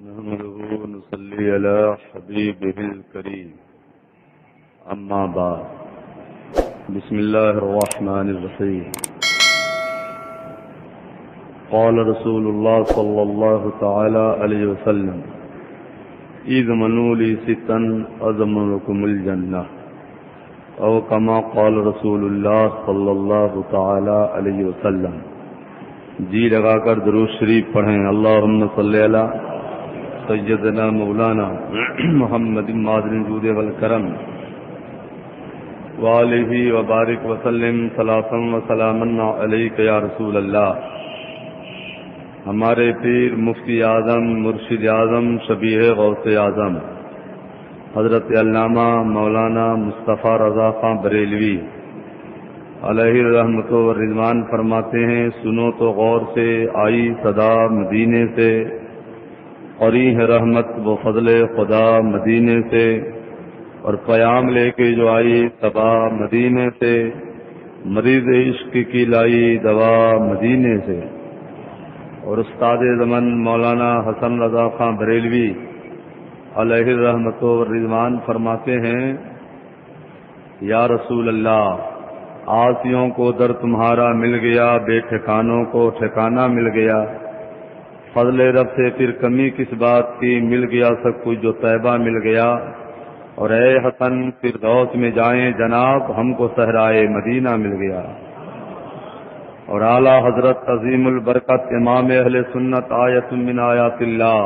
نحمده ونصلي على حبيبه الكريم أما بعد بسم الله الرحمن الرحيم قال رسول الله صلى الله تعالى عليه وسلم اضمنوا لي ستا أضمن لكم الجنة أو كما قال رسول الله صلى الله تعالى عليه وسلم جی لگا کر درود شریف پڑھیں اللہم صلی علی سیدنا مولانا محمد مادر جود والکرم وآلہ وبارک وسلم صلاۃ و سلاما علیک یا رسول اللہ. ہمارے پیر مفتی اعظم مرشد اعظم شبیہ غوث اعظم حضرت علامہ مولانا مصطفیٰ رضا خان بریلوی علیہ رحمت و رضوان فرماتے ہیں، سنو تو غور سے آئی صدا مدینے سے، قری ہے رحمت و فضل خدا مدینے سے، اور پیام لے کے جو آئی صبا مدینے سے، مریض عشق کی لائی دوا مدینے سے. اور استاد زمن مولانا حسن رضا خان بریلوی علیہ رحمت و رضوان فرماتے ہیں، یا رسول اللہ، آسیوں کو در تمہارا مل گیا، بے ٹھکانوں کو ٹھکانہ مل گیا، فضل رب سے پھر کمی کس بات کی، مل گیا سب کچھ جو طیبہ مل گیا. اور اے حسن فردوس میں جائیں جناب، ہم کو صحرائے مدینہ مل گیا. اور اعلیٰ حضرت عظیم البرکت امام اہل سنت آیت من آیات اللہ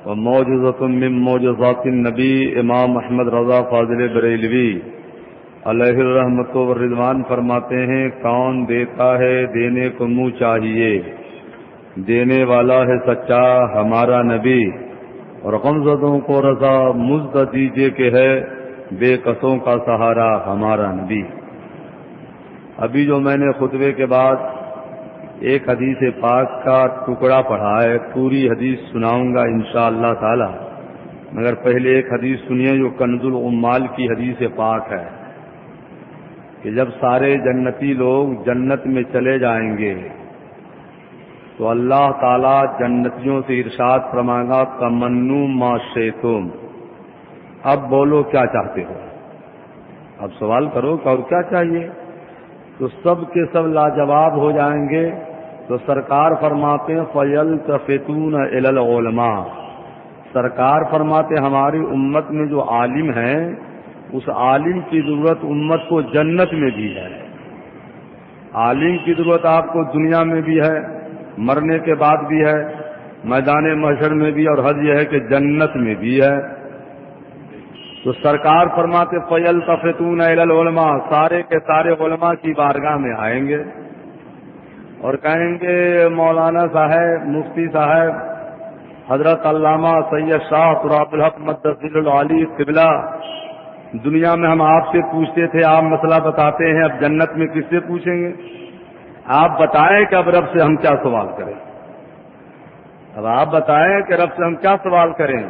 و معجزۃ من معجزات النبی امام احمد رضا فاضل بریلوی علیہ الرحمت و رضوان فرماتے ہیں، کون دیتا ہے دینے کو منہ چاہیے، دینے والا ہے سچا ہمارا نبی، اور غمزدوں کو رضا مزد دیجیے کہ ہے بے کسوں کا سہارا ہمارا نبی. ابھی جو میں نے خطبے کے بعد ایک حدیث پاک کا ٹکڑا پڑھا ہے، پوری حدیث سناؤں گا انشاءاللہ تعالی، مگر پہلے ایک حدیث سنیے جو کنز العمال کی حدیث پاک ہے کہ جب سارے جنتی لوگ جنت میں چلے جائیں گے تو اللہ تعالی جنتیوں سے ارشاد فرمائے گا، تمنو ما شئتم، اب بولو کیا چاہتے ہو، اب سوال کرو کہ اور کیا چاہیے. تو سب کے سب لاجواب ہو جائیں گے. تو سرکار فرماتے ہیں فَيَلْتَفِتُونَ إِلَى الْعُلَمَاءِ، سرکار فرماتے ہماری امت میں جو عالم ہیں اس عالم کی ضرورت امت کو جنت میں بھی ہے. عالم کی ضرورت آپ کو دنیا میں بھی ہے، مرنے کے بعد بھی ہے، میدان محشر میں بھی، اور حد یہ ہے کہ جنت میں بھی ہے. تو سرکار فرماتے فَيَلْتَفِتُونَ إِلَى الْعُلَمَاء، سارے کے سارے علماء کی بارگاہ میں آئیں گے اور کہیں گے، مولانا صاحب، مفتی صاحب، حضرت علامہ سید شاہ تراب الحق مدثر العلی قبلہ، دنیا میں ہم آپ سے پوچھتے تھے، آپ مسئلہ بتاتے ہیں، اب جنت میں کس سے پوچھیں گے؟ آپ بتائیں کہ اب رب سے ہم کیا سوال کریں، اب آپ بتائیں کہ رب سے ہم کیا سوال کریں.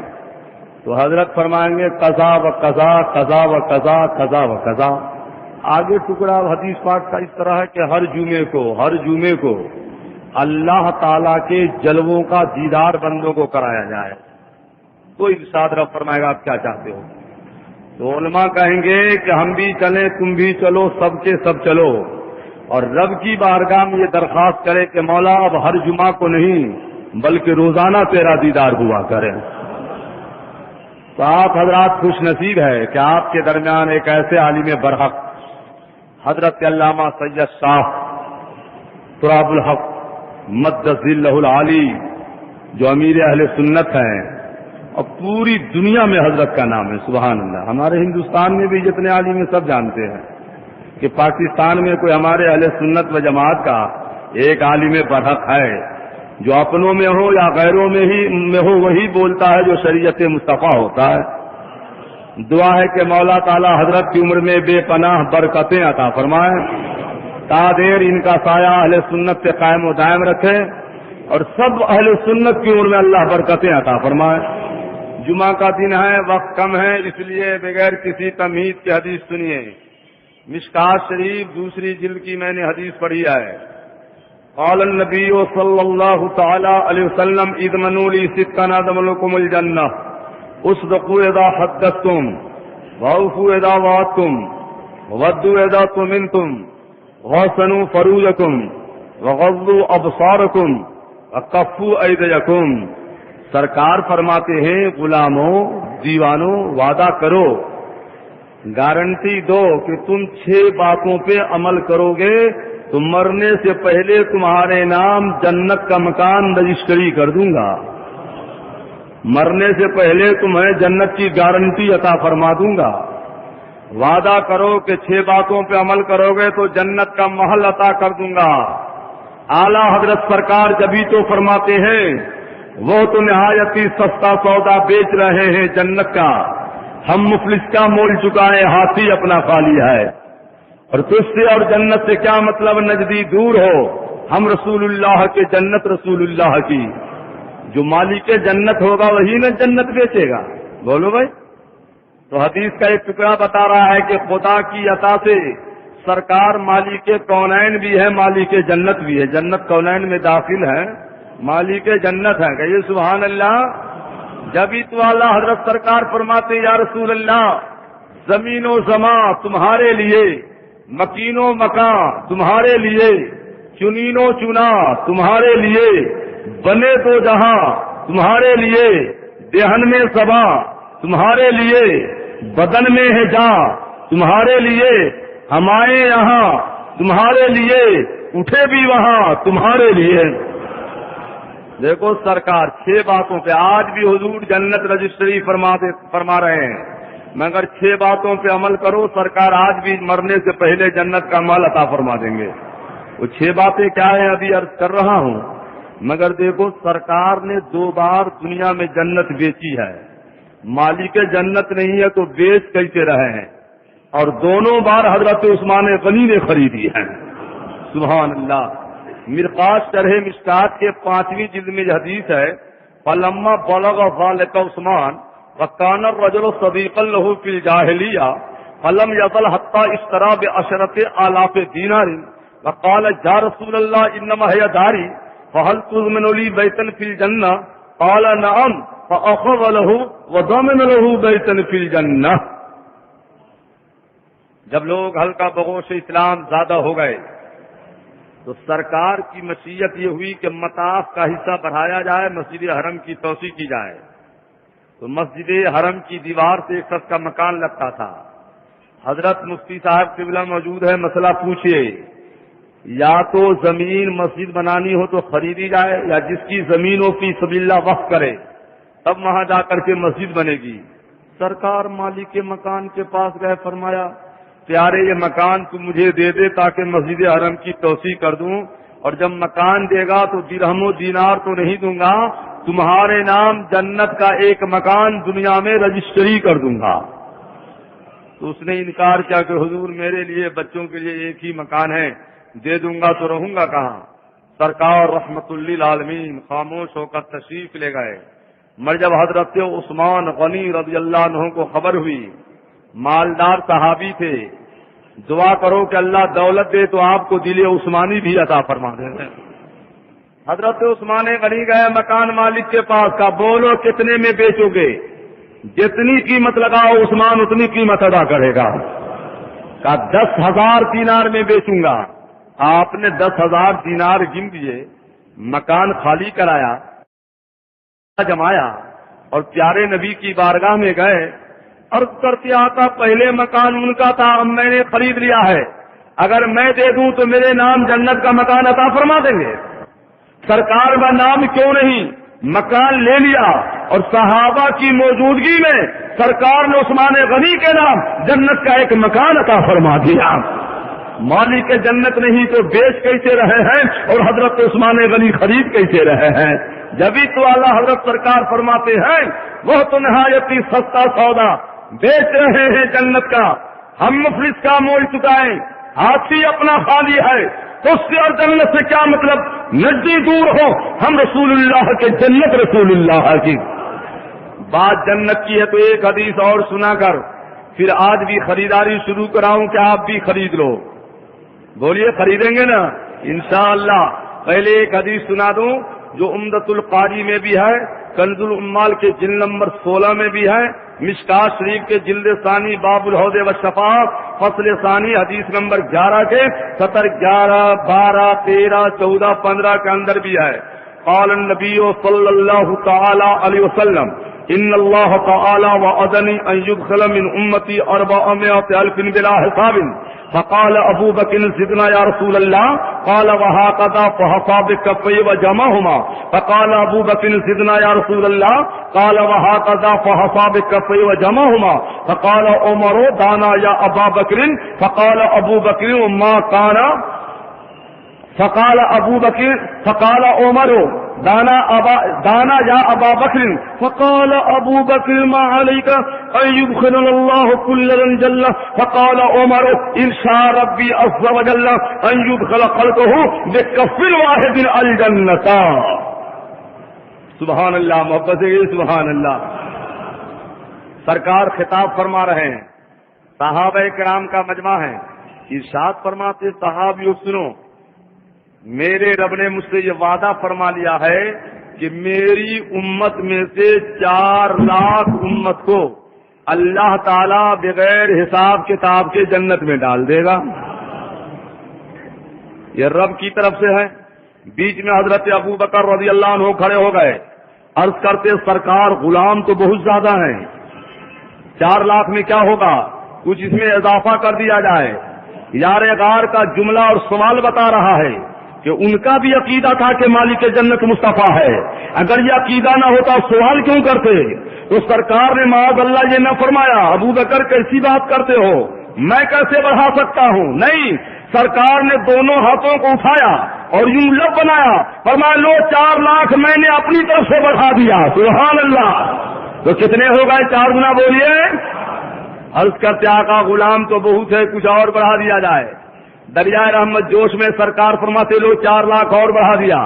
تو حضرت فرمائیں گے قضا و قضا، قضا و قضا، قضا و قضا. آگے ٹکڑا حدیث پاک کا اس طرح ہے کہ ہر جمعے کو اللہ تعالی کے جلووں کا دیدار بندوں کو کرایا جائے. تو ارشاد رب فرمائے گا، آپ کیا چاہتے ہو؟ تو علماء کہیں گے کہ ہم بھی چلیں، تم بھی چلو، سب کے سب چلو، اور رب کی بارگاہ میں یہ درخواست کرے کہ مولا اب ہر جمعہ کو نہیں بلکہ روزانہ تیرا دیدار ہوا کرے. تو آپ حضرات خوش نصیب ہے کہ آپ کے درمیان ایک ایسے عالم برحق حضرت علامہ سید شاہ تراب الحق مدثر العلی جو امیر اہل سنت ہیں، اور پوری دنیا میں حضرت کا نام ہے. سبحان اللہ. ہمارے ہندوستان میں بھی جتنے عالم ہیں سب جانتے ہیں کہ پاکستان میں کوئی ہمارے اہل سنت و جماعت کا ایک عالم برحق ہے جو اپنوں میں ہو یا غیروں میں ہو وہی بولتا ہے جو شریعت مصطفیٰ ہوتا ہے. دعا ہے کہ مولا تعالی حضرت کی عمر میں بے پناہ برکتیں عطا فرمائیں، تا دیر ان کا سایہ اہل سنت سے قائم و دائم رکھے، اور سب اہل سنت کی عمر میں اللہ برکتیں عطا فرمائے. جمعہ کا دن ہے، وقت کم ہے، اس لیے بغیر کسی تمہید کی حدیث سنیے. مشکات شریف دوسری جلد کی میں نے حدیث پڑھی ہے. قال النبی صلی اللہ تعالی علیہ وسلم اضمنوا لی ستا اضمن لکم الجنہ اصدقوا اذا حدثتم واوفوا اذا وعدتم وودوا اذا طمنتم وحسنوا فروجکم وغضوا ابصارکم وکفوا ایدیکم. سرکار فرماتے ہیں غلاموں دیوانوں وعدہ کرو، گارنٹی دو کہ تم 6 باتوں پہ عمل کرو گے تو مرنے سے پہلے تمہارے نام جنت کا مکان رجسٹری کر دوں گا. مرنے سے پہلے تمہیں جنت کی گارنٹی عطا فرما دوں گا. وعدہ کرو کہ 6 باتوں پہ عمل کرو گے تو جنت کا محل عطا کر دوں گا. اعلیٰ حضرت سرکار جبھی تو فرماتے ہیں وہ تو نہایت ہی سستا سودا بیچ رہے ہیں جنت کا، ہم مفلس کا مول چکائے ہاتھی اپنا خالی ہے. اور تجھ سے اور جنت سے کیا مطلب نجدی دور ہو، ہم رسول اللہ کے جنت رسول اللہ کی. جو مالک جنت ہوگا وہی نہ جنت بیچے گا. بولو بھائی. تو حدیث کا ایک ٹکڑا بتا رہا ہے کہ خدا کی عطا سے سرکار مالک کونین بھی ہے، مالک جنت بھی ہے. جنت کونین میں داخل ہے، مالک جنت ہے. کہیے سبحان اللہ. جبھی تو اعلیٰ حضرت سرکار فرماتے یا رسول اللہ زمین و زمان تمہارے لیے، مکین و مکان تمہارے لیے، چنین و چنا تمہارے لیے، بنے تو جہاں تمہارے لیے، دہن میں صبا تمہارے لیے، بدن میں ہے جاں تمہارے لیے، ہمارے یہاں تمہارے لیے، اٹھے بھی وہاں تمہارے لیے. دیکھو سرکار 6 باتوں پہ آج بھی حضور جنت رجسٹری فرما رہے ہیں، مگر 6 باتوں پہ عمل کرو سرکار آج بھی مرنے سے پہلے جنت کا مال عطا فرما دیں گے. وہ 6 باتیں کیا ہیں ابھی عرض کر رہا ہوں. مگر دیکھو سرکار نے 2 بار دنیا میں جنت بیچی ہے، مالک جنت نہیں ہے تو بیچ کیسے رہے ہیں. اور دونوں بار حضرت عثمان غنی نے خریدی ہے. سبحان اللہ. مرقات شرح مشکات کے 5ویں جلد میں یہ حدیث ہے فلما بلغ ذلك عثمان وكان الرجل صديقا له في الجاهليه فلم يزل حتى اشترى ب10,000 دینار وقال يا رسول الله انما هي داري فهل تضمن لي بيتا في الجنه قال نعم فاخذ له وضمن له بيتا في الجنه. جب لوگ ہلکا بغوش اسلام زیادہ ہو گئے تو سرکار کی مشیت یہ ہوئی کہ مطاف کا حصہ بڑھایا جائے، مسجد حرم کی توسیع کی جائے. تو مسجد حرم کی دیوار سے ایک شخص کا مکان لگتا تھا. حضرت مفتی صاحب قبلہ موجود ہے، مسئلہ پوچھئے. یا تو زمین مسجد بنانی ہو تو خریدی جائے، یا جس کی زمین ہو فی سبیل اللہ وقف کرے تب وہاں جا کر کے مسجد بنے گی. سرکار مالک کے مکان کے پاس گئے، فرمایا پیارے یہ مکان تو مجھے دے دے تاکہ مسجد حرم کی توسیع کر دوں، اور جب مکان دے گا تو درہم و دینار تو نہیں دوں گا، تمہارے نام جنت کا ایک مکان دنیا میں رجسٹری کر دوں گا. تو اس نے انکار کیا کہ حضور میرے لیے بچوں کے لیے ایک ہی مکان ہے، دے دوں گا تو رہوں گا کہاں. سرکار رحمت للعالمین خاموش ہو کر تشریف لے گئے. مگر جب حضرت عثمان غنی رضی اللہ عنہ کو خبر ہوئی، مالدار صحابی تھے، دعا کرو کہ اللہ دولت دے تو آپ کو دل عثمانی بھی عطا فرما دے. حضرت عثمان غنی گئے مکان مالک کے پاس، کا بولو کتنے میں بیچو گے؟ جتنی قیمت لگاؤ عثمان اتنی قیمت ادا کرے گا. کا 10,000 دینار میں بیچوں گا. آپ نے 10,000 دینار گن دیے، مکان خالی کرایا، جمایا اور پیارے نبی کی بارگاہ میں گئے. اور کرتے آتا پہلے مکان ان کا تھا، اب میں نے خرید لیا ہے، اگر میں دے دوں تو میرے نام جنت کا مکان عطا فرما دیں گے. سرکار کا نام کیوں نہیں، مکان لے لیا اور صحابہ کی موجودگی میں سرکار نے عثمان غنی کے نام جنت کا ایک مکان عطا فرما دیا. مالک جنت نہیں تو بیچ کیسے رہے ہیں اور حضرت عثمان غنی خرید کیسے رہے ہیں. جبھی تو اعلیٰ حضرت سرکار فرماتے ہیں وہ تو نہایت ہی سستا سودا بیچ رہے ہیں جنت کا، ہم مفلس کا مول چکائیں ہاتھی اپنا خالی ہے. تو اس سے اور جنت سے کیا مطلب، نزدیک دور ہو، ہم رسول اللہ کے جنت رسول اللہ کی. بات جنت کی ہے تو ایک حدیث اور سنا کر پھر آج بھی خریداری شروع کراؤں کہ آپ بھی خرید لو. بولیے خریدیں گے نا انشاءاللہ. پہلے ایک حدیث سنا دوں جو عمدۃ القاری میں بھی ہے، کنز العمال کے جلد نمبر 16 میں بھی ہے، مشکات شریف کے جلد ثانی باب الحوض والشفاعہ فصل ثانی حدیث نمبر 11 کے سطر 11، 12، 13، 14، 15 کے اندر بھی ہے۔ قال النبی صلی اللہ تعالی علیہ وسلم ان اللہ تعالی وعدنی ان يدخل من امتی 400,000 بلا حساب، فقال ابو بکر زدنا یا رسول اللہ، قال وهكذا فحصى بكفيه وجمعهما، فقال ابو بکر زدنا یا رسول اللہ، قال وهكذا فحصى بكفيه وجمعهما، فقال عمر دانا یا ابا بکر، فقال ابو بکر ما كان، فقال ابو بکر، فقال عمر دانا یا ابا بکر، فقال ابو بکر ما علیک ان يدخلنا اللہ کل جل، فقال عمر ان شاء ربی عز وجل ان يدخل خلقه بکف واحد الجنۃ۔ سبحان اللہ، محبت سے سبحان اللہ۔ سرکار خطاب فرما رہے ہیں، صحابہ کرام کا مجمع ہے، ارشاد فرماتے صحابیوں سنو، میرے رب نے مجھ سے یہ وعدہ فرما لیا ہے کہ میری امت میں سے 4 لاکھ امت کو اللہ تعالیٰ بغیر حساب کتاب کے جنت میں ڈال دے گا۔ یہ رب کی طرف سے ہے۔ بیچ میں حضرت ابو بکر رضی اللہ عنہ کھڑے ہو گئے، عرض کرتے سرکار غلام تو بہت زیادہ ہیں، 4 لاکھ میں کیا ہوگا، کچھ اس میں اضافہ کر دیا جائے۔ یار غار کا جملہ اور سوال بتا رہا ہے کہ ان کا بھی عقیدہ تھا کہ مالک جنت مصطفیٰ ہے، اگر یہ عقیدہ نہ ہوتا سوال کیوں کرتے؟ تو سرکار نے معاذ اللہ یہ نہ فرمایا ابو بکر کیسی بات کرتے ہو، میں کیسے بڑھا سکتا ہوں، نہیں، سرکار نے دونوں ہاتھوں کو اٹھایا اور یوں لب بنایا، فرمایا لو 4 لاکھ میں نے اپنی طرف سے بڑھا دیا۔ سبحان اللہ۔ تو کتنے ہو گئے؟ 4 گنا بولیے۔ عرض کرتے آقا غلام تو بہت ہے، کچھ اور بڑھا دیا جائے۔ دریائے رحمت جوش میں سرکار فرماتے لو 4 لاکھ اور بڑھا دیا۔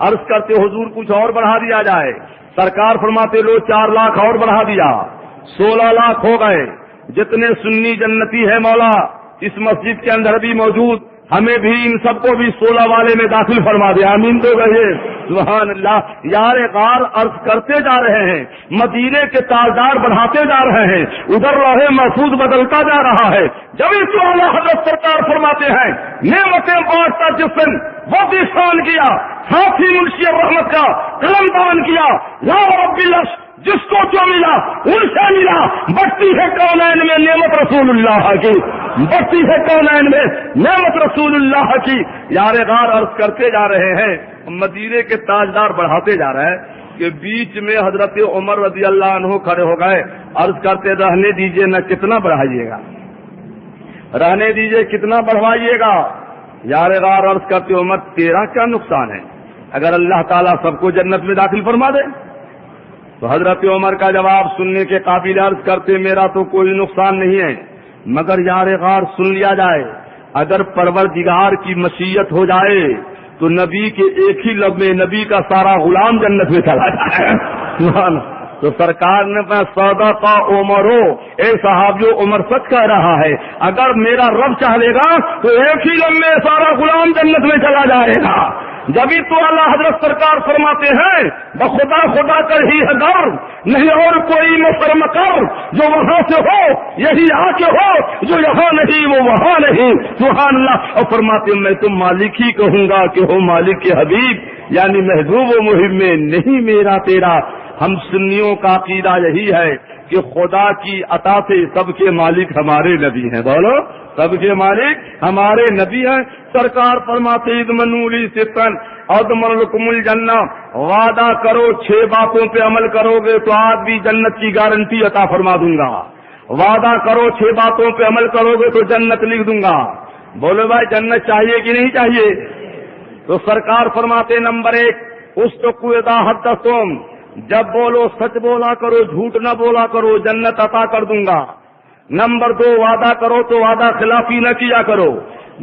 عرض کرتے حضور کچھ اور بڑھا دیا جائے، سرکار فرماتے لو 4 لاکھ اور بڑھا دیا، 16 لاکھ ہو گئے۔ جتنے سنی جنتی ہے مولا اس مسجد کے اندر بھی موجود، ہمیں بھی ان سب کو بھی 16 والے میں داخل فرما دے، آمین تو کہیے سبحان اللہ۔ یار غار عرض کرتے جا رہے ہیں، مدینے کے تاجدار بڑھاتے جا رہے ہیں، ادھر لوح محفوظ بدلتا جا رہا ہے۔ جب اس کو اعلیٰ حضرت سرکار فرماتے ہیں نعمتیں بانٹتا جس دن وہ بھی شان کیا، ساتھی منشی رحمت کا قلم دان کیا، لا رب العرش جس کو جو ملا ان سے ملا، بڑھتی ہے کونین میں نعمت رسول اللہ کی، بڑھتی ہے کونین میں نعمت رسول اللہ کی۔ یار غار عرض کرتے جا رہے ہیں، مدینے کے تاجدار بڑھاتے جا رہے ہیں کہ بیچ میں حضرت عمر رضی اللہ عنہ کھڑے ہو گئے، عرض کرتے رہنے دیجئے نہ کتنا بڑھائیے گا، رہنے دیجئے کتنا بڑھوائیے گا۔ یار غار عرض کرتے عمر تیرا کیا نقصان ہے اگر اللہ تعالیٰ سب کو جنت میں داخل فرما دے؟ تو حضرت عمر کا جواب سننے کے قابل، عرض کرتے میرا تو کوئی نقصان نہیں ہے، مگر یار غار سن لیا جائے، اگر پروردگار کی مشیت ہو جائے تو نبی کے ایک ہی لب میں نبی کا سارا غلام جنت میں چلا جائے۔ تو سرکار نے سودا کا عمرو، اے صحابیو عمر سچ کہہ رہا ہے، اگر میرا رب چاہ لے گا تو ایک ہی لب میں سارا غلام جنت میں چلا جائے گا۔ جبھی تو اللہ حضرت سرکار فرماتے ہیں بخدا خدا کر ہی ہے ڈر، نہیں اور کوئی مسرم کر، جو وہاں سے ہو یہی آ کے ہو، جو یہاں نہیں وہ وہاں نہیں۔ سبحان اللہ۔ اور فرماتے میں تو مالک ہی کہوں گا کہ ہو مالک کے حبیب، یعنی محبوب و مہم میں نہیں میرا تیرا۔ ہم سنیوں کا عقیدہ یہی ہے کہ خدا کی عطا سے سب کے مالک ہمارے نبی ہیں، بولو سب کے مالک ہمارے نبی ہیں۔ سرکار فرماتے اضمنوا ستن اضمن لکم الجنہ، وعدہ کرو 6 باتوں پہ عمل کرو گے تو آج بھی جنت کی گارنٹی عطا فرما دوں گا، وعدہ کرو 6 باتوں پہ عمل کرو گے تو جنت لکھ دوں گا۔ بولو بھائی جنت چاہیے کہ نہیں چاہیے؟ تو سرکار فرماتے نمبر 1 استقوا اذا حدثتم، جب بولو سچ بولا کرو، جھوٹ نہ بولا کرو، جنت عطا کر دوں گا۔ نمبر 2 وعدہ کرو تو وعدہ خلافی نہ کیا کرو.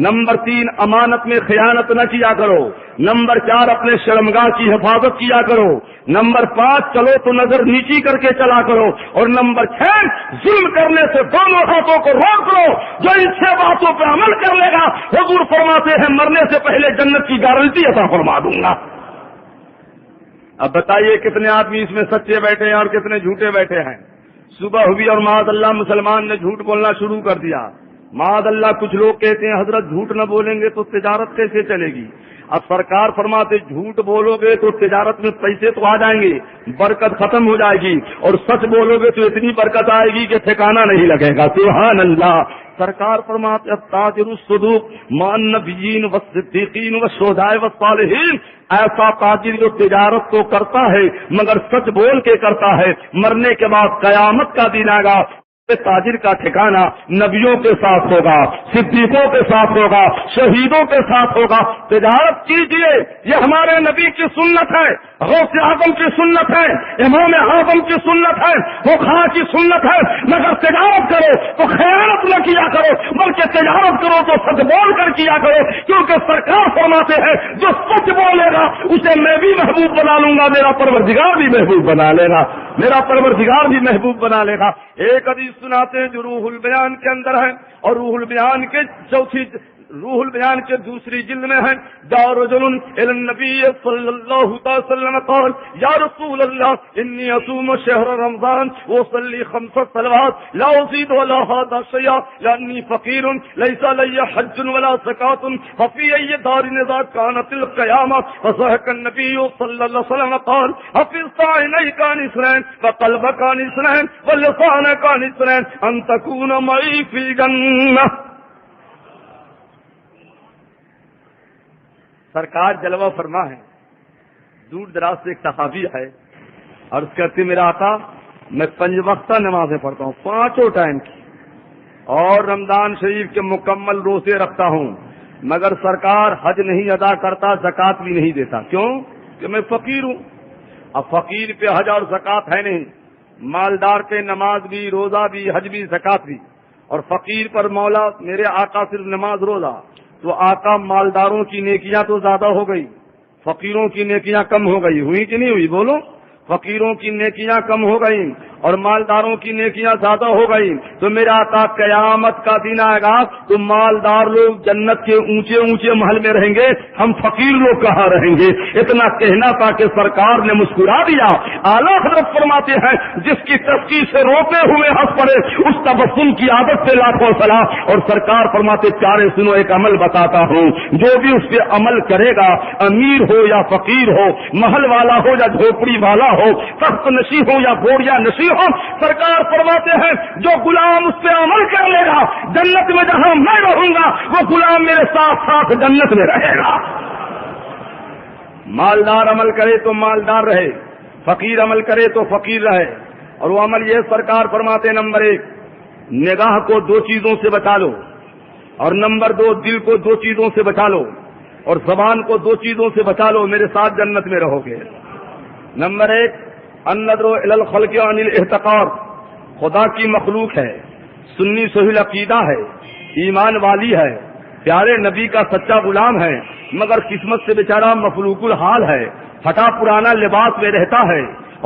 نمبر 3 امانت میں خیانت نہ کیا کرو. نمبر 4 اپنے شرمگاہ کی حفاظت کیا کرو. نمبر 5 چلو تو نظر نیچی کر کے چلا کرو. اور نمبر 6 ظلم کرنے سے دونوں ہاتھوں کو روک لو. جو ان 6 باتوں پہ عمل کر لے گا حضور فرماتے ہیں مرنے سے پہلے جنت کی گارنٹی عطا فرما دوں گا. اب بتائیے کتنے آدمی اس میں سچے بیٹھے ہیں اور کتنے جھوٹے بیٹھے ہیں. صبح ہوئی اور معاذ اللہ مسلمان نے جھوٹ بولنا شروع کر دیا. معاذ اللہ کچھ لوگ کہتے ہیں حضرت جھوٹ نہ بولیں گے تو تجارت کیسے چلے گی. اب سرکار فرماتے جھوٹ بولو گے تو تجارت میں پیسے تو آ جائیں گے, برکت ختم ہو جائے گی, اور سچ بولو گے تو اتنی برکت آئے گی کہ ٹھکانہ نہیں لگے گا. سبحان اللہ. سرکار فرماتے التاجر الصدوق مع النبیین والصدیقین والشہداء والصالحین, ایسا تاجر جو تجارت تو کرتا ہے مگر سچ بول کے کرتا ہے, مرنے کے بعد قیامت کا دن آئے گا تاجر کا ٹھکانہ نبیوں کے ساتھ ہوگا, صدیقوں کے ساتھ ہوگا, شہیدوں کے ساتھ ہوگا. تجارت کیجیے, یہ ہمارے نبی کی سنت ہے, غوث اعظم کی سنت ہے, امام اعظم کی سنت ہے, فقہا کی سنت ہے. مگر تجارت کرو تو خیانت نہ کیا کرو, بلکہ تجارت کرو تو سچ بول کر کیا کرو, کیونکہ سرکار فرماتے ہیں جو سچ بولے گا اسے میں بھی محبوب بنا لوں گا, میرا پروردگار بھی محبوب بنا لے گا, میرا پروردگار بھی محبوب بنا لے گا. ایک حدیث سناتے ہیں جو روح البیان کے اندر ہے, اور روح البیان کے دوسری جلد میں ہے. جاء رجل الى النبي صلی اللہ علیہ وسلم قال یا رسول اللہ انی اصوم شهر رمضان واصلي 5 صلوات لا ازيد ولا هذا شيئا لاني فقير ليس لي حج ولا زكاة ففي اي دار اذا كانت القيامة. فضحك النبي صلى الله عليه وسلم قال حفظت عينيك عن اثنين وقلبك عن اثنين ولسانك عن اثنين ان تكون معي في الجنة. سرکار جلوہ فرما ہے, دور دراز سے ایک صحابی ہے, اور اس کہتے میرا آقا میں 5 وقتہ نمازیں پڑھتا ہوں 5 ٹائم کی, اور رمضان شریف کے مکمل روزے رکھتا ہوں, مگر سرکار حج نہیں ادا کرتا, زکوٰۃ بھی نہیں دیتا. کیوں کہ میں فقیر ہوں. اب فقیر پہ حج اور زکوٰۃ ہے نہیں, مالدار پہ نماز بھی, روزہ بھی, حج بھی, زکوٰۃ بھی, اور فقیر پر مولا میرے آقا صرف نماز روزہ. تو آقا مالداروں کی نیکیاں تو زیادہ ہو گئی, فقیروں کی نیکیاں کم ہو گئی. ہوئی کہ نہیں ہوئی بولو؟ فقیروں کی نیکیاں کم ہو گئی اور مالداروں کی نیکیاں زیادہ ہو گئی. تو میرا آقا قیامت کا دن آئے گا تو مالدار لوگ جنت کے اونچے اونچے محل میں رہیں گے, ہم فقیر لوگ کہاں رہیں گے. اتنا کہنا تھا کہ سرکار نے مسکرا دیا. اعلیٰ حضرت فرماتے ہیں جس کی تسکین سے روتے ہوئے ہنس پڑے اس تبسم کی عادت سے لاکھوں سلام. اور سرکار فرماتے پیارے سنو ایک عمل بتاتا ہوں, جو بھی اس پہ عمل کرے گا, امیر ہو یا فقیر ہو, محل والا ہو یا جھوپڑی والا ہو, تخت نشی ہو یا گھوڑیا نشی ہو, سرکار فرماتے ہیں جو غلام اس پہ عمل کر لے گا جنت میں جہاں میں رہوں گا وہ غلام میرے ساتھ ساتھ جنت میں رہے گا. مالدار عمل کرے تو مالدار رہے, فقیر عمل کرے تو فقیر رہے. اور وہ عمل یہ سرکار فرماتے نمبر 1 نگاہ کو 2 چیزوں سے بچا لو, اور نمبر 2 دل کو 2 چیزوں سے بچا لو, اور زبان کو 2 چیزوں سے بچا لو, میرے ساتھ جنت میں رہو گے. نمبر 1 النظر الى الخلق عن الاحتقار, خدا کی مخلوق ہے, سنی صحیح عقیدہ ہے, ایمان والی ہے, پیارے نبی کا سچا غلام ہے, مگر قسمت سے بیچارہ مفلوق الحال ہے, پھٹا پرانا لباس میں رہتا ہے,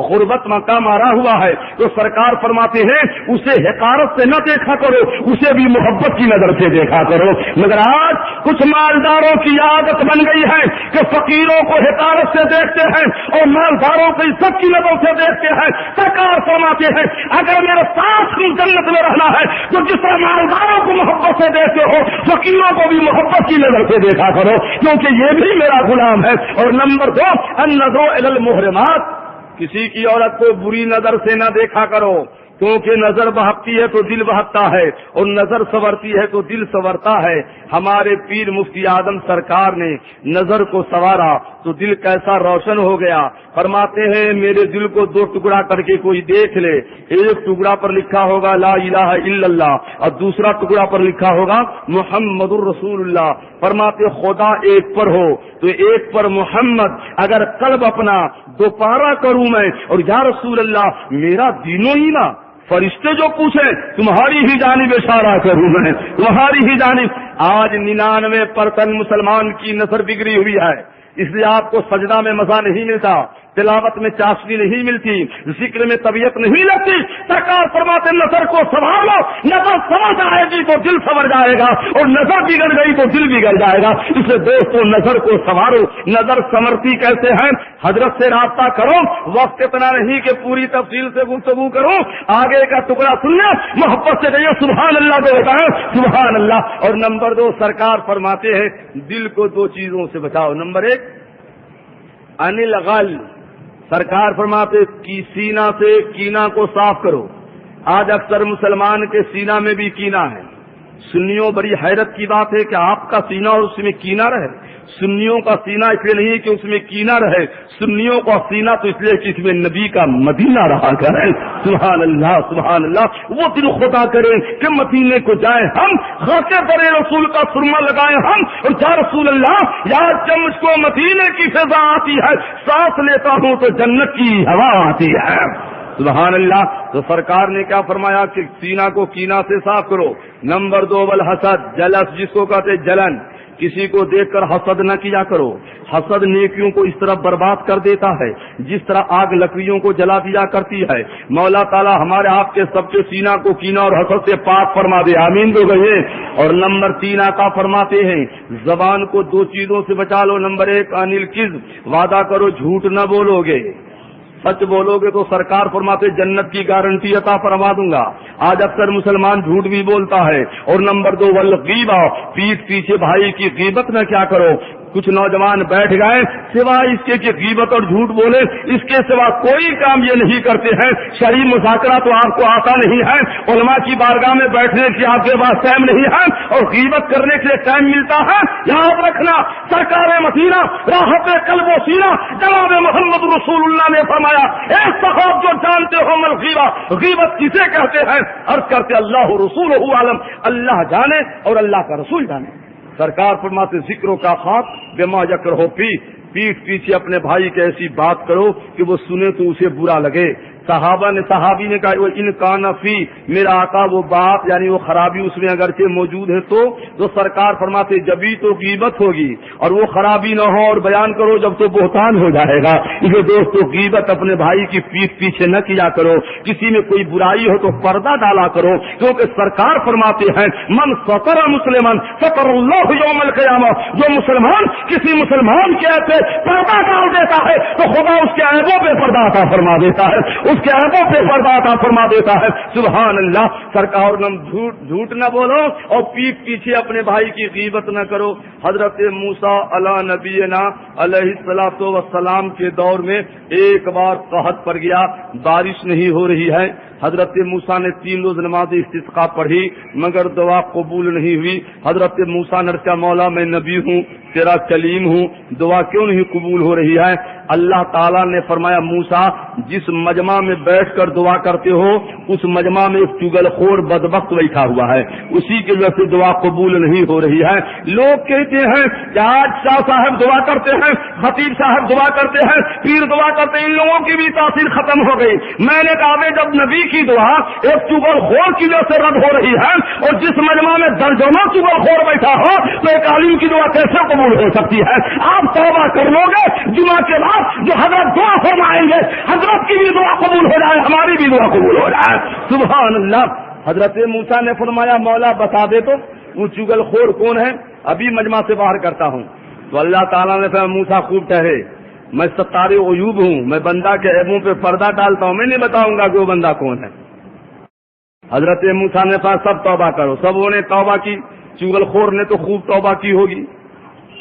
غربت مکہ مارا ہوا ہے. تو سرکار فرماتے ہیں اسے حقارت سے نہ دیکھا کرو, اسے بھی محبت کی نظر سے دیکھا کرو. مگر آج کچھ مالداروں کی عادت بن گئی ہے کہ فقیروں کو حقارت سے دیکھتے ہیں اور مالداروں کو عزت کی نظر سے دیکھتے ہیں. سرکار فرماتے ہیں اگر میرے ساتھ جنت میں رہنا ہے تو جس طرح مالداروں کو محبت سے دیکھتے ہو فقیروں کو بھی محبت کی نظر سے دیکھا کرو, کیونکہ یہ بھی میرا غلام ہے. اور نمبر 2 النظر الى المحرمات, کسی کی عورت کو بری نظر سے نہ دیکھا کرو, کیونکہ نظر بہکتی ہے تو دل بہکتا ہے, اور نظر سنورتی ہے تو دل سنورتا ہے. ہمارے پیر مفتی اعظم سرکار نے نظر کو سنوارا تو دل کیسا روشن ہو گیا. فرماتے ہیں میرے دل کو 2 ٹکڑا کر کے کوئی دیکھ لے, ایک ٹکڑا پر لکھا ہوگا لا الہ الا اللہ, اور دوسرا ٹکڑا پر لکھا ہوگا محمد الرسول اللہ. فرماتے خدا ایک پر ہو تو ایک پر محمد, اگر قلب اپنا دوپارہ کروں میں اور یا رسول اللہ میرا دینوں ہی نا فرشتے جو پوچھیں تمہاری ہی جانب اشارہ کروں میں، تمہاری ہی جانب۔ آج 99% مسلمان کی نظر بگڑی ہوئی ہے، اس لیے آپ کو سجدہ میں مزہ نہیں ملتا، تلاوت میں چاشنی نہیں ملتی، ذکر میں طبیعت نہیں لگتی۔ سرکار فرماتے نظر کو سنوار لو، نظر سنور جائے گی تو دل سنور جائے گا، اور نظر بگڑ گئی تو دل بگڑ جائے گا۔ اس لیے دوستوں نظر کو سنوارو۔ نظر سنورتی کیسے ہیں؟ حضرت سے رابطہ کرو، وقت اتنا نہیں کہ پوری تفصیل سے گفتگو کروں، آگے کا ٹکڑا سننا، محبت سے کہیے سبحان اللہ تو ہوتا ہے سبحان اللہ۔ اور نمبر 2 سرکار فرماتے ہیں دل کو 2 چیزوں سے بچاؤ۔ نمبر 1 انل غل، سرکار فرماتے کی سینہ سے کینہ کو صاف کرو۔ آج اکثر مسلمان کے سینہ میں بھی کینہ ہے۔ سنیوں بڑی حیرت کی بات ہے کہ آپ کا سینہ اور اس میں کینہ رہے۔ سنیوں کا سینہ اس لیے نہیں کہ اس میں کینہ رہے، سنیوں کا سینہ تو اس لیے کہ اس میں نبی کا مدینہ رہا کرے۔ سبحان اللہ سبحان اللہ۔ وہ دل خدا کرے کہ مدینے کو جائیں ہم، خاکے برے رسول کا سرما لگائیں ہم، اور یا رسول اللہ یار جب مجھ کو مدینے کی فضا آتی ہے، سانس لیتا ہوں تو جنت کی ہوا آتی ہے۔ سبحان اللہ۔ تو سرکار نے کیا فرمایا کہ سینہ کو کینہ سے صاف کرو۔ نمبر 2 والحسد، جلس جس کو کہتے جلن، کسی کو دیکھ کر حسد نہ کیا کرو۔ حسد نیکیوں کو اس طرح برباد کر دیتا ہے جس طرح آگ لکڑیوں کو جلا دیا کرتی ہے۔ مولا تعالی ہمارے آپ کے سب کے سینہ کو کینہ اور حسد سے پاک فرما دے، آمین تو کہیے۔ اور نمبر 3 آقا فرماتے ہیں زبان کو 2 چیزوں سے بچا لو۔ نمبر 1 انل کذب، وعدہ کرو جھوٹ نہ بولو گے، سچ بولو گے تو سرکار فرماتے جنت کی گارنٹی عطا فرما دوں گا۔ آج اکثر مسلمان جھوٹ بھی بولتا ہے۔ اور نمبر 2 والغیبہ، پیٹھ پیچھے بھائی کی غیبت نہ کیا کرو۔ کچھ نوجوان بیٹھ گئے سوائے اس کے کہ غیبت اور جھوٹ بولے، اس کے سوا کوئی کام یہ نہیں کرتے ہیں۔ شرعی مذاکرہ تو آپ کو آتا نہیں ہے، علماء کی بارگاہ میں بیٹھنے کی آپ کے پاس ٹائم نہیں ہے، اور غیبت کرنے کے لیے ٹائم ملتا ہے۔ یاد رکھنا سرکار مدینہ راحت قلب و سینہ جناب محمد رسول اللہ نے فرمایا اے صحابہ جو جانتے ہو مل غیبت کسے کہتے ہیں؟ عرض کرتے اللہ رسول عالم، اللہ جانے اور اللہ کا رسول جانے۔ سرکار فرماتے ذکر کا خاک بما یکرہ پیٹھ پیچھے اپنے بھائی کی ایسی بات کرو کہ وہ سنے تو اسے برا لگے۔ صحابی نے کہا وہ ان کان فی، میرا آقا وہ بات یعنی وہ خرابی اس میں اگرچہ موجود ہے تو سرکار فرماتے جبھی تو غیبت ہوگی، اور وہ خرابی نہ ہو اور بیان کرو جب تو بہتان ہو جائے گا۔ اسے دوستو غیبت اپنے بھائی کی پیٹھ پیچھے نہ کیا کرو، کسی میں کوئی برائی ہو تو پردہ ڈالا کرو، کیونکہ سرکار فرماتے ہیں من ستر مسلمان ستر اللہ یوم القیامہ، جو مسلمان کسی مسلمان کے ایسے پردہ ڈال دیتا ہے تو خدا اس کے عیبوں پہ پردہ عطا فرما دیتا ہے، اس کے عیبوں پہ پردہ عطا فرما دیتا ہے۔ سبحان اللہ۔ سرکار جھوٹ نہ بولو اور پیٹھ پیچھے اپنے بھائی کی غیبت نہ کرو۔ حضرت موسیٰ علی نبینا علیہ الصلوۃ والسلام کے دور میں ایک بار قحط پڑ گیا، بارش نہیں ہو رہی ہے۔ حضرت موسیٰ نے 3 روز نماز استسقاء پڑھی مگر دعا قبول نہیں ہوئی۔ حضرت موسیٰ نے کہا مولا میں نبی ہوں، تیرا کلیم ہوں، دعا کیوں نہیں قبول ہو رہی ہے؟ اللہ تعالیٰ نے فرمایا موسیٰ جس مجمع میں بیٹھ کر دعا کرتے ہو اس مجمع میں ایک چگل خور بدبخت بیٹھا ہوا ہے، اسی کی وجہ سے دعا قبول نہیں ہو رہی ہے۔ لوگ کہتے ہیں کہ آج شاہ صاحب دعا کرتے ہیں، خطیب صاحب دعا کرتے ہیں، پیر دعا کرتے ہیں، ان لوگوں کی بھی تاثیر ختم ہو گئی۔ میں نے کہا جب نبی کی دعا ایک چگل خور کی وجہ سے رد ہو رہی ہے اور جس مجمع میں درجنوں چگل خور بیٹھا ہو تو ایک عالم کی دعا کیسے قبول ہو سکتی ہے؟ آپ توبہ کر لو گے جمعہ کے بعد جو حضرت دعا فرمائیں گے حضرت کی بھی دعا قبول ہو جائے، ہماری بھی دعا قبول ہو جائے۔ سبحان اللہ۔ حضرت موسیٰ نے فرمایا مولا بتا دے تو وہ چگل خور کون ہے، ابھی مجمع سے باہر کرتا ہوں۔ تو اللہ تعالیٰ نے فرمایا موسیٰ خوب ٹھہرے، میں ستار عیوب ہوں، میں بندہ کے عیبوں پہ پردہ ڈالتا ہوں، میں نہیں بتاؤں گا کہ وہ بندہ کون ہے۔ حضرت موسیٰ نے کہا سب توبہ کرو، سبوں نے توبہ کی، چگل خور نے تو خوب توبہ کی ہوگی۔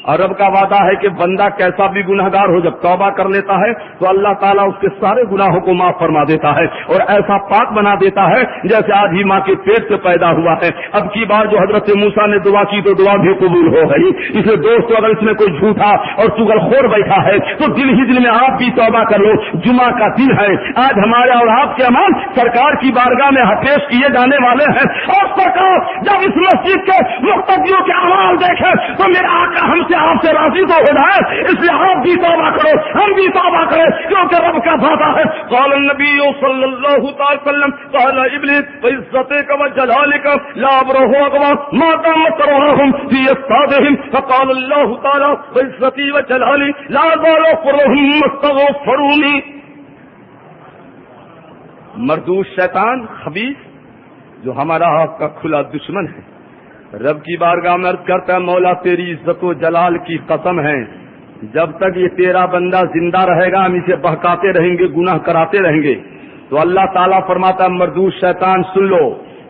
اور رب کا وعدہ ہے کہ بندہ کیسا بھی گناہگار ہو جب توبہ کر لیتا ہے تو اللہ تعالیٰ اس کے سارے گناہوں کو معاف فرما دیتا ہے اور ایسا پاک بنا دیتا ہے جیسے آج ہی ماں کے پیٹ سے پیدا ہوا ہے۔ اب کی بار جو حضرت موسیٰ نے دعا کی تو دعا بھی قبول ہو گئی۔ اس لیے دوستو اگر اس میں کوئی جھوٹا اور چگل خور بیٹھا ہے تو دل ہی دل میں آپ بھی توبہ کر لو، جمعہ کا دن ہے، آج ہمارے اور آپ کے امان سرکار کی بارگاہ میں پیش کیے جانے والے ہیں، اور سرکار جب اس مسجد کے مقتدیوں کے اعمال دیکھے تو میرا آقا ہم سے اللہ آپ سے راضی تو ہو جائے، اس لیے آپ بھی توبہ کرو، ہم بھی توبہ کریں، کیونکہ رب کا وعدہ ہے۔ قال النبی صلی اللہ تعالی وسلم قال ابلیس بعزتک وجلالک لا ابرح اقوا ما دامت رواهم في اصطادهم فقال اللہ تعالی بعزتی وجلالی لا ازال اغفرهم استغفرونی۔ مردود شیطان خبیث جو ہمارا آپ کا کھلا دشمن ہے، رب کی بارگاہ میں عرض کرتا ہے مولا تیری عزت و جلال کی قسم ہے، جب تک یہ تیرا بندہ زندہ رہے گا ہم اسے بہکاتے رہیں گے، گناہ کراتے رہیں گے۔ تو اللہ تعالیٰ فرماتا ہے مردود شیطان سن لو،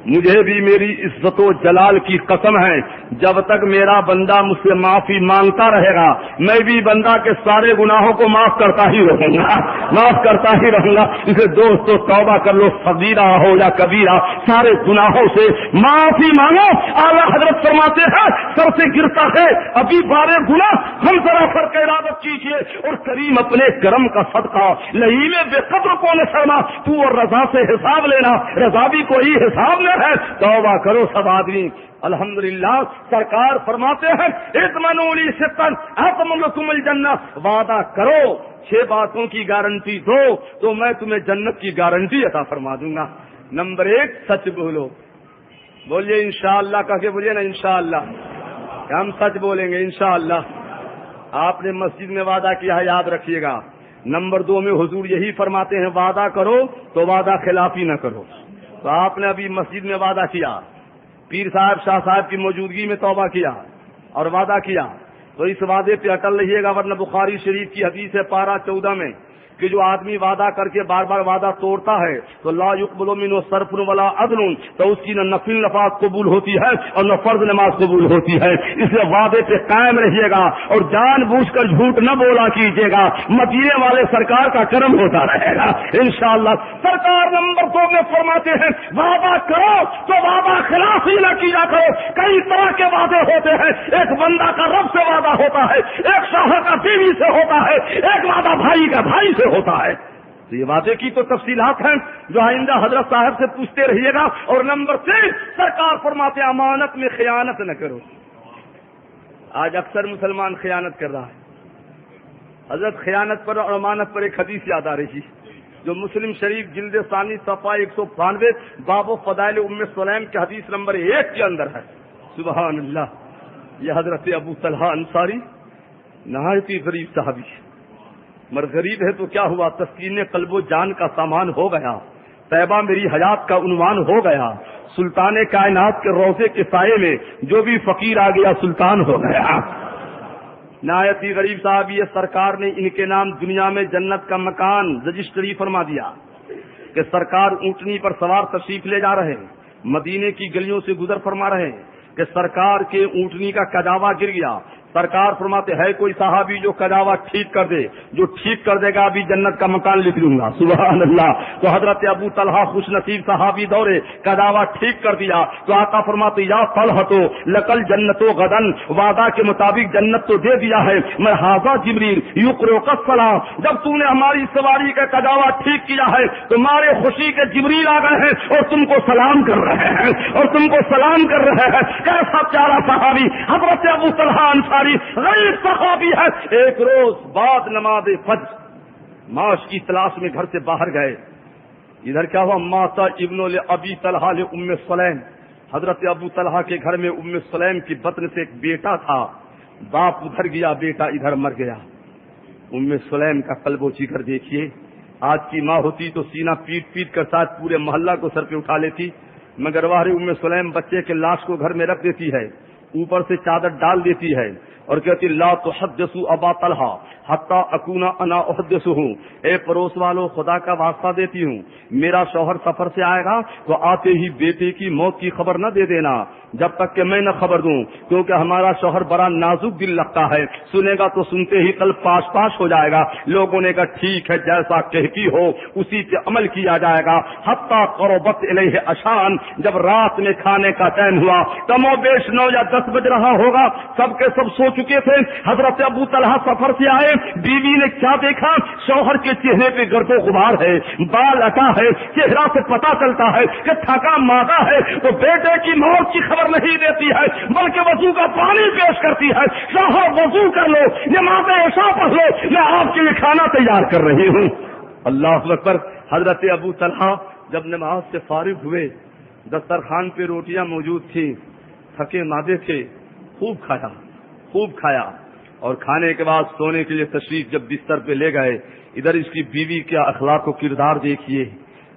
مجھے بھی میری عزت و جلال کی قسم ہے، جب تک میرا بندہ مجھ سے معافی مانگتا رہے گا میں بھی بندہ کے سارے گناہوں کو معاف کرتا ہی رہوں گا، معاف کرتا ہی رہوں گا۔ اسے دوستو توبہ کر لو، صغیرہ ہو یا کبیرہ، سارے گناہوں سے معافی مانگو۔ اعلیٰ حضرت فرماتے ہیں سر سے گرتا ہے ابھی بارے گناہ، ہم ذرا سر کا ارادت کیجیے اور کریم اپنے کرم کا صدقہ لہیم بے قدر کو نہ شرما، تو اور رضا سے حساب لینا، رضا بھی کوئی حساب نہ ہے۔ توبہ کرو سب آدمی۔ الحمدللہ سرکار فرماتے ہیں اطمنوا لی ستن اضمن لکم الجنہ، وعدہ کرو 6 باتوں کی گارنٹی دو تو میں تمہیں جنت کی گارنٹی عطا فرما دوں گا۔ نمبر 1 سچ بولو، بولیے انشاءاللہ کہہ کے بولیے نا انشاءاللہ، ہم سچ بولیں گے انشاءاللہ۔ آپ نے مسجد میں وعدہ کیا ہے یاد رکھیے گا۔ نمبر 2 میں حضور یہی فرماتے ہیں وعدہ کرو تو وعدہ خلافی نہ کرو۔ تو آپ نے ابھی مسجد میں وعدہ کیا، پیر صاحب شاہ صاحب کی موجودگی میں توبہ کیا اور وعدہ کیا، تو اس وعدے پہ اٹل رہیے گا، ورنہ بخاری شریف کی حدیث ہے پارہ 14 میں کہ جو آدمی وعدہ کر کے بار بار وعدہ توڑتا ہے تو لا يقبل منه صرف ولا عدل، تو اس کی نہ نفل نماز قبول ہوتی ہے اور نہ فرض نماز قبول ہوتی ہے۔ اس لیے وعدے پہ قائم رہیے گا اور جان بوجھ کر جھوٹ نہ بولا کیجیے گا، مدینے والے سرکار کا کرم ہوتا رہے گا انشاءاللہ۔ سرکار نمبر 2 میں فرماتے ہیں وعدہ کرو تو وعدہ خلاف ہی نہ کیا کرو۔ کئی طرح کے وعدے ہوتے ہیں، ایک بندہ کا رب سے وعدہ ہوتا ہے، ایک شوہر کا بیوی سے ہوتا ہے، ایک وعدہ بھائی کا بھائی سے ہوتا ہے۔ تو یہ وعدے کی تو تفصیلات ہیں جو آئندہ حضرت صاحب سے پوچھتے رہیے گا۔ اور نمبر 3 سرکار فرماتے امانت میں خیانت نہ کرو۔ آج اکثر مسلمان خیانت کر رہا ہے۔ حضرت خیانت پر اور امانت پر ایک حدیث یاد آ رہی تھی جو مسلم شریف جلد ثانی صفحہ 192 باب فضائل ام سلیم کے حدیث نمبر 1 کے اندر ہے۔ سبحان اللہ، یہ حضرت ابو طلحہ انصاری نہایت ہی غریب صحابی، مگر غریب ہے تو کیا ہوا، تسکین قلب و جان کا سامان ہو گیا، طیبہ میری حیات کا عنوان ہو گیا، سلطان کائنات کے روضے کے سائے میں جو بھی فقیر آ گیا سلطان ہو گیا۔ نہایت ہی غریب صحابی، سرکار نے ان کے نام دنیا میں جنت کا مکان رجسٹری فرما دیا کہ سرکار اونٹنی پر سوار تشریف لے جا رہے ہیں، مدینے کی گلیوں سے گزر فرما رہے ہیں کہ سرکار کے اونٹنی کا کجاوا گر گیا۔ سرکار فرماتے ہے کوئی صحابی جو کجاوا ٹھیک کر دے، جو ٹھیک کر دے گا ابھی جنت کا مکان لکھ لوں گا۔ سبحان اللہ۔ تو حضرت ابو طلحہ خوش نصیب صحابی دوڑے، کجاوا ٹھیک کر دیا تو آقا فرماتے یا طلحہ تو لقل جنت و غدن، وعدہ کے مطابق جنت تو دے دیا ہے، میں ھذا جبریل یقرؤک السلام، جب تو نے ہماری سواری کا کجاوا ٹھیک کیا ہے تو مارے خوشی کے جبریل آ گئے ہیں اور تم کو سلام کر رہے ہیں، اور تم کو سلام کر رہے ہیں۔ کیسا پیارا صحابی حضرت ابو طلحہ انصاری، غریب صحابی ہے۔ ایک روز بعد نماز فجر معاش کی تلاش میں گھر سے باہر گئے، ادھر کیا ہوا، ماتا ابن ابی طلحہ ام سلیم، حضرت ابو طلحہ کے گھر میں ام سلیم کی بطن سے ایک بیٹا تھا، باپ ادھر گیا بیٹا ادھر مر گیا۔ ام سلیم کا قلب و جگر دیکھیے، آج کی ماں ہوتی تو سینہ پیٹ پیٹ کر ساتھ پورے محلہ کو سر پہ اٹھا لیتی، مگر واہ ام سلیم بچے کے لاش کو گھر میں رکھ دیتی ہے، اوپر سے چادر ڈال دیتی ہے اور کہتی لا تحدثوا ابا طلحہ حتی اکون انا احدثہ، اے پڑوس والو خدا کا واسطہ دیتی ہوں، میرا شوہر سفر سے آئے گا تو آتے ہی بیٹے کی موت کی خبر نہ دے دینا جب تک کہ میں نہ خبر دوں، کیونکہ ہمارا شوہر بڑا نازک دل لگتا ہے، سنے گا تو سنتے ہی قلب پاش پاش ہو جائے گا۔ لوگوں نے کہا ٹھیک ہے جیسا کہتی ہو اسی پہ عمل کیا جائے گا۔ حتی قربت الیہ عشاء، جب رات میں کھانے کا ٹائم ہوا، کم و بیش 9 یا 10 بج رہا ہوگا، سب کے سب سو چکے تھے. حضرت ابو طلحہ سفر سے آئے, بیوی نے کیا دیکھا, شوہر کے چہرے پہ گرد و غبار ہے, بال اٹا ہے, چہرہ سے پتا چلتا ہے کہ تھکا مادہ ہے. تو بیٹے کی موت کی خبر نہیں دیتی ہے بلکہ وضو کا پانی پیش کرتی ہے. شوہر وضو کر لو, نماز عشاء پڑھ لو, میں آپ کے لیے کھانا تیار کر رہی ہوں. اللہ اکبر. حضرت ابو طلحہ جب نماز سے فارغ ہوئے, دسترخوان پہ روٹیاں موجود تھیں, تھکے مادے تھے, خوب کھایا اور کھانے کے بعد سونے کے لیے تشریف جب بستر پہ لے گئے, ادھر اس کی بیوی کا اخلاق و کردار دیکھیے.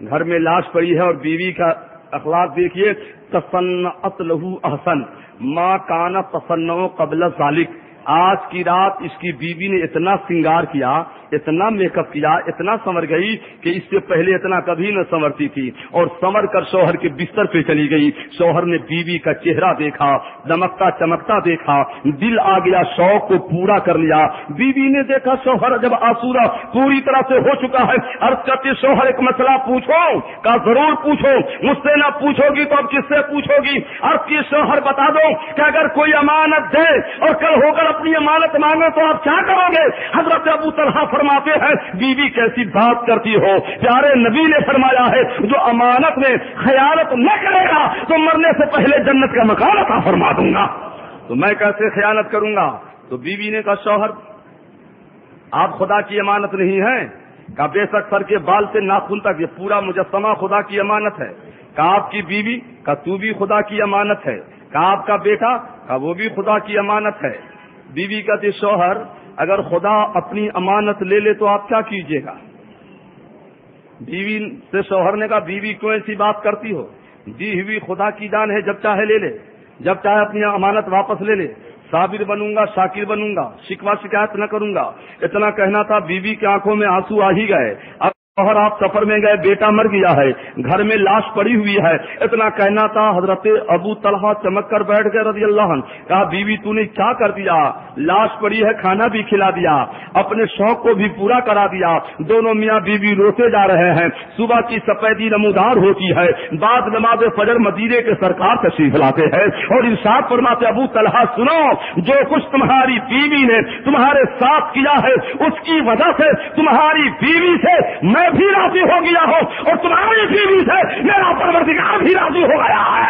گھر میں لاش پڑی ہے اور بیوی کا اخلاق دیکھیے. تصنعت لہو احسن ما کان تصنع قبل ذالک. آج کی رات اس کی بیوی نے اتنا سنگار کیا, اتنا میک اپ کیا, اتنا سنور گئی کہ اس سے پہلے اتنا کبھی نہ سنورتی تھی, اور سنور کر شوہر کے بستر پہ چلی گئی. شوہر نے بیوی کا چہرہ دیکھا, دمکتا چمکتا دیکھا, دل آ گیا, شوق کو پورا کر لیا. بیوی نے دیکھا شوہر جب آسورا پوری طرح سے ہو چکا ہے, عرض کرتی شوہر ایک مسئلہ پوچھو. کہا ضرور پوچھو, مجھ سے نہ پوچھو گی تو اب کس سے پوچھو گی. عرض کی شوہر بتا دو کہ اگر کوئی امانت دے اور کل ہو کر اپنی امانت مانگے تو آپ کیا کرو گے. حضرت ابو طلحہ فرماتے ہیں بیوی کیسی بات کرتی ہو, پیارے نبی نے فرمایا ہے جو امانت میں خیانت نہ کرے گا تو مرنے سے پہلے جنت کا مکان عطا فرما دوں گا. تو میں کیسے خیانت کروں گا. تو بیوی نے کہا شوہر آپ خدا کی امانت نہیں ہیں. کہا بے شک سر کے بال سے ناخن تک یہ پورا مجسمہ خدا کی امانت ہے. کہا آپ کی بیوی, کہا تو بھی خدا کی امانت ہے. کہا آپ کا بیٹا, کہا وہ بھی خدا کی امانت ہے. بیوی کہتی شوہر اگر خدا اپنی امانت لے لے تو آپ کیا کیجیے گا. بیوی سے شوہر نے کہا بیوی کیوں ایسی بات کرتی ہو, دی ہوئی خدا کی جان ہے, جب چاہے لے لے, جب چاہے اپنی امانت واپس لے لے. صابر بنوں گا, شاکر بنوں گا, شکوہ شکایت نہ کروں گا. اتنا کہنا تھا, بیوی کی آنکھوں میں آنسو آ ہی گئے. اور آپ سفر میں گئے, بیٹا مر گیا ہے, گھر میں لاش پڑی ہوئی ہے. اتنا کہنا تھا, حضرت ابو طلحہ چمک کر بیٹھ گئے رضی اللہ عنہ. کہا بیوی تو نے کیا کر دیا, لاش پڑی ہے, کھانا بھی کھلا دیا, اپنے شوق کو بھی پورا کرا دیا. دونوں میاں بیوی روتے جا رہے ہیں. صبح کی سفیدی نمودار ہوتی ہے, بعد نماز فجر مدینے کے سرکار تشریف لاتے ہیں اور ارشاد فرماتے ابو طلحہ سنو, جو کچھ تمہاری بیوی نے تمہارے ساتھ کیا ہے اس کی وجہ سے تمہاری بیوی سے میں بھی راضی ہو گیا ہوں اور تمہاری بیوی سے میرا پروردگار بھی راضی ہو گیا ہے.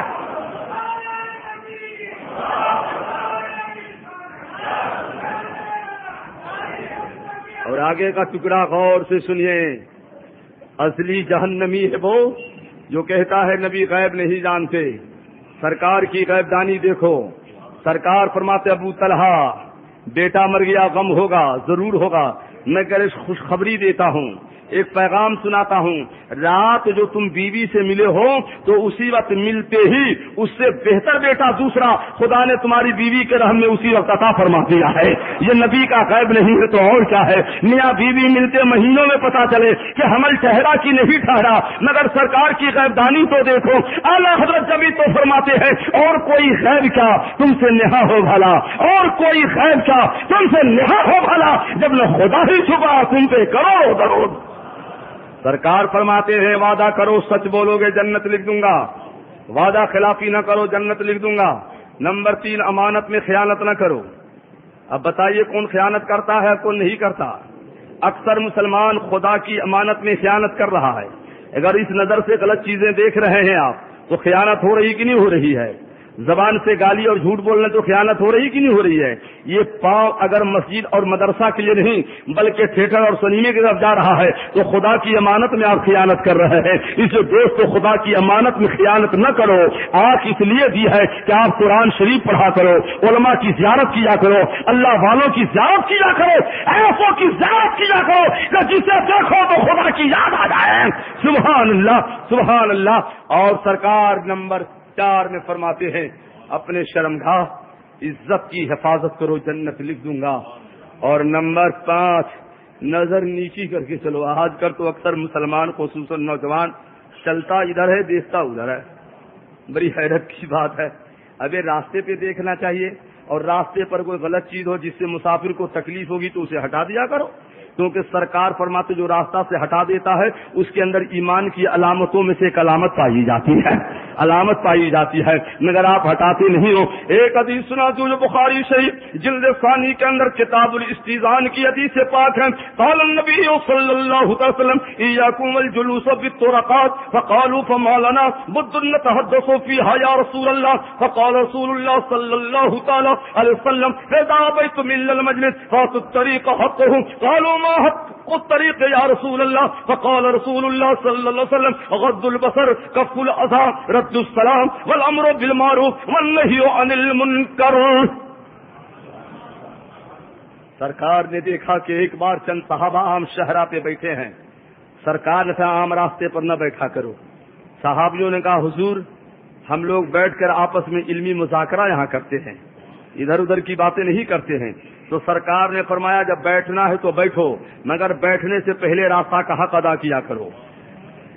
اور آگے کا ٹکڑا غور سے سنیے. اصلی جہنمی ہے وہ جو کہتا ہے نبی غیب نہیں جانتے. سرکار کی غیب دانی دیکھو. سرکار فرماتے ابو طلحہ بیٹا مر گیا, غم ہوگا, ضرور ہوگا, میں خوشخبری دیتا ہوں, ایک پیغام سناتا ہوں. رات جو تم بیوی سے ملے ہو تو اسی وقت ملتے ہی اس سے بہتر بیٹا دوسرا خدا نے تمہاری بیوی کے رحم میں اسی وقت عطا فرما دیا ہے. یہ نبی کا غیب نہیں ہے تو اور کیا ہے. میاں بیوی ملتے مہینوں میں پتا چلے کہ حمل ٹھہرا کی نہیں ٹھہرا, مگر سرکار کی غیب دانی تو دیکھو. اعلیٰ حضرت جبھی تو فرماتے ہیں اور کوئی غیب کیا تم سے نہا ہو بھلا, اور کوئی غیب کیا تم سے نہا ہو بھلا, جب نہ خدا ہی چھپا تم پہ کرو درود. سرکار فرماتے ہیں وعدہ کرو سچ بولو گے جنت لکھ دوں گا, وعدہ خلافی نہ کرو جنت لکھ دوں گا. نمبر 3 امانت میں خیانت نہ کرو. اب بتائیے کون خیانت کرتا ہے کون نہیں کرتا. اکثر مسلمان خدا کی امانت میں خیانت کر رہا ہے. اگر اس نظر سے غلط چیزیں دیکھ رہے ہیں آپ تو خیانت ہو رہی کہ نہیں ہو رہی ہے. زبان سے گالی اور جھوٹ بولنے تو خیانت ہو رہی کہ نہیں ہو رہی ہے. یہ پاؤں اگر مسجد اور مدرسہ کے لیے نہیں بلکہ تھیٹر اور سنیمے کی طرف جا رہا ہے تو خدا کی امانت میں آپ خیانت کر رہے ہیں. اس دوست کو خدا کی امانت میں خیانت نہ کرو. آنکھ اس لیے دی ہے کہ آپ قرآن شریف پڑھا کرو, علماء کی زیارت کیا کرو, اللہ والوں کی زیارت کیا کرو, ایسوں کی زیارت کیا کرو کہ جسے دیکھو تو خدا کی یاد آ جائے. سبحان اللہ سبحان اللہ. اور سرکار نمبر 4 میں فرماتے ہیں اپنے شرمگاہ عزت کی حفاظت کرو جنت لکھ دوں گا. اور نمبر 5 نظر نیچی کر کے چلو. آج کل تو اکثر مسلمان خصوصاً نوجوان چلتا ادھر ہے دیکھتا ادھر ہے. بڑی حیرت کی بات ہے. ابھی راستے پہ دیکھنا چاہیے اور راستے پر کوئی غلط چیز ہو جس سے مسافر کو تکلیف ہوگی تو اسے ہٹا دیا کرو. کیونکہ سرکار فرماتے جو راستہ سے ہٹا دیتا ہے اس کے اندر ایمان کی علامتوں میں سے ایک علامت پائی جاتی ہے، علامت پائی جاتی ہے، مگر آپ ہٹاتے نہیں ہو۔ ایک حدیث سنا جو بخاری شریف جلد ثانی کے اندر کتاب الاستیزان کی حدیث پاک ہے، قال النبی صلی اللہ علیہ وسلم ایاکم الجلوس بالطرقات فقالوا فما لنا بد نتحدث فيها یا رسول اللہ، فقال رسول اللہ صلی اللہ تعالی علیہ وسلم اذا ابيتم الا المجلس فاتوا الطريق حقه، قالوا ما حق الطريق یا رسول اللہ، فقال رسول اللہ صلی اللہ علیہ وسلم غض البصر کف الاذى رد السلام والامر بالمعروف والنهي عن المنکر۔ سرکار نے دیکھا کہ ایک بار چند صحابہ عام شہرہ پہ بیٹھے ہیں، سرکار نے کہا عام راستے پر نہ بیٹھا کرو۔ صحابیوں نے کہا حضور ہم لوگ بیٹھ کر آپس میں علمی مذاکرہ یہاں کرتے ہیں، ادھر ادھر کی باتیں نہیں کرتے ہیں۔ تو سرکار نے فرمایا جب بیٹھنا ہے تو بیٹھو، مگر بیٹھنے سے پہلے راستہ کا حق ادا کیا کرو۔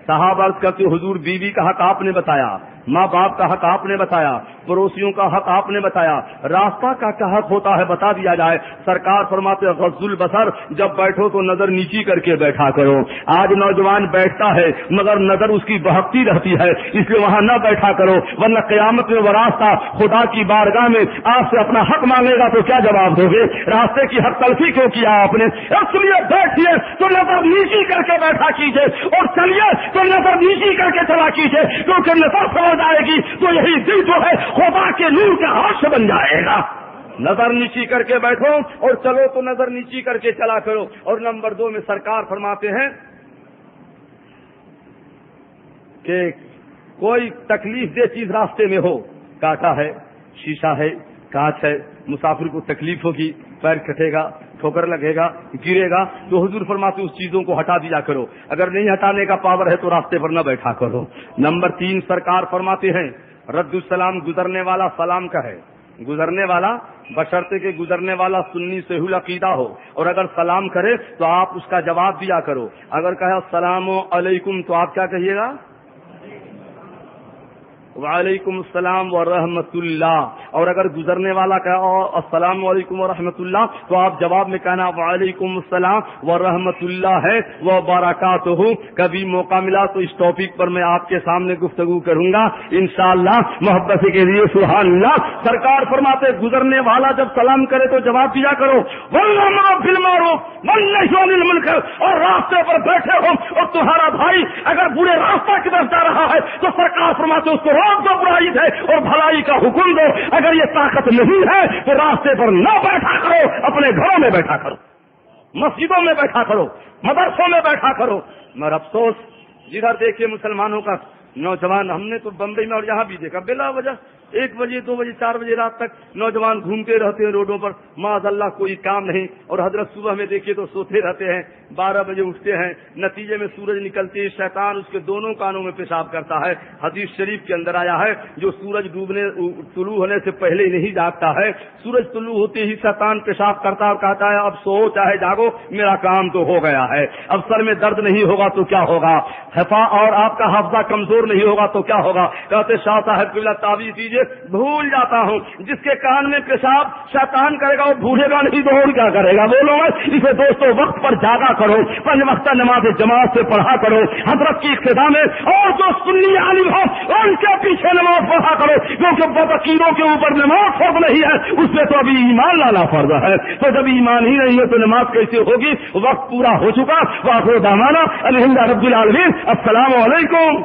صحابہ عرض کرتے حضور بیوی کا حق آپ نے بتایا، ماں باپ کا حق آپ نے بتایا، پڑوسیوں کا حق آپ نے بتایا، راستہ کا کیا حق ہوتا ہے بتا دیا جائے۔ سرکار فرماتے غض البصر جب بیٹھو تو نظر نیچی کر کے بیٹھا کرو۔ آج نوجوان بیٹھتا ہے مگر نظر اس کی بہکتی رہتی ہے، اس لیے وہاں نہ بیٹھا کرو، ورنہ قیامت میں وہ راستہ خدا کی بارگاہ میں آپ سے اپنا حق مانگے گا تو کیا جواب دو گے؟ راستے کی حق تلفی کیوں کیا آپ نے؟ اس لیے بیٹھیے تو نظر نیچی کر کے بیٹھا کیجیے، اور چلیے تو نظر نیچی کر کے چلا کیجیے، کیونکہ نظر سمجھ آئے گی تو یہی دل جو ہے خدا کے نور کا عرش بن جائے گا۔ نظر نیچی کر کے بیٹھو اور چلو تو نظر نیچی کر کے چلا کرو۔ اور نمبر 2 میں سرکار فرماتے ہیں کہ کوئی تکلیف دہ چیز راستے میں ہو، کانٹا ہے، شیشہ ہے، کانچ ہے، مسافر کو تکلیف ہوگی، پیر کٹے گا، ٹھوکر لگے گا، گرے گا، تو حضور فرماتے اس چیزوں کو ہٹا دیا کرو۔ اگر نہیں ہٹانے کا پاور ہے تو راستے پر نہ بیٹھا کرو۔ نمبر 3 سرکار فرماتے ہیں رد السلام گزرنے والا سلام کا ہے، گزرنے والا بشرطے کہ گزرنے والا سنی صحیح العقیدہ ہو، اور اگر سلام کرے تو آپ اس کا جواب دیا کرو۔ اگر کہے السلام علیکم تو آپ کیا کہیے گا؟ وعلیکم السلام ورحمۃ اللہ۔ اور اگر گزرنے والا کہا السلام علیکم ورحمۃ اللہ تو آپ جواب میں کہنا وعلیکم السلام ورحمۃ اللہ ہے وبرکاتہ۔ کبھی موقع ملا تو اس ٹاپک پر میں آپ کے سامنے گفتگو کروں گا انشاءاللہ محبت کے لیے۔ سبحان اللہ۔ سرکار فرماتے گزرنے والا جب سلام کرے تو جواب دیا کرو والامر بالمعروف والنہی عن المنکر۔ اور راستے پر بیٹھے ہو اور تمہارا بھائی اگر برے راستہ کی طرف جا رہا ہے تو سرکار فرماتے اس کو روک دو برائی ہے اور بھلائی کا حکم دو۔ اگر یہ طاقت نہیں ہے تو راستے پر نہ بیٹھا کرو، اپنے گھروں میں بیٹھا کرو، مسجدوں میں بیٹھا کرو، مدرسوں میں بیٹھا کرو۔ مگر افسوس جدھر دیکھیے مسلمانوں کا نوجوان، ہم نے تو بمبئی میں اور یہاں بھی دیکھا بلا وجہ 1 بجے 2 بجے 4 بجے رات تک نوجوان گھومتے رہتے ہیں روڈوں پر، معاذ اللہ کوئی کام نہیں۔ اور حضرت صبح میں دیکھیے تو سوتے رہتے ہیں، 12 بجے اٹھتے ہیں، نتیجے میں سورج نکلتے ہی شیطان اس کے دونوں کانوں میں پیشاب کرتا ہے۔ حدیث شریف کے اندر آیا ہے جو سورج طلوع ہونے سے پہلے ہی نہیں جاگتا ہے، سورج طلوع ہوتے ہی شیطان پیشاب کرتا اور کہتا ہے اب سو چاہے جاگو میرا کام تو ہو گیا ہے۔ اب سر میں درد نہیں ہوگا تو کیا ہوگا، اور آپ کا حافظہ کمزور نہیں ہوگا تو کیا ہوگا؟ کہتے شاہ صاحب قبلہ تعویذ دیجیے، بھول جاتا ہوں۔ جس کے کان میں پیشاب شیطان کرے گا وہ بھولے گا نہیں تو اور کیا کرے گا؟ بولو اسے دوستو وقت پر جاگا کرو، 5 وقتہ نماز جماعت سے پڑھا کرو، حضرت کی اقتداء میں، اور جو سنی عالم ہو ان کے پیچھے نماز پڑھا کرو، کیونکہ بدعقیدوں کے اوپر نماز فرض نہیں ہے، اس میں تو ابھی ایمان لانا فرض ہے۔ تو جب ایمان ہی نہیں ہے تو نماز کیسے ہوگی؟ وقت پورا ہو چکا۔ وآخر دعوانا الحمد للہ رب العالمین۔ السلام علیکم۔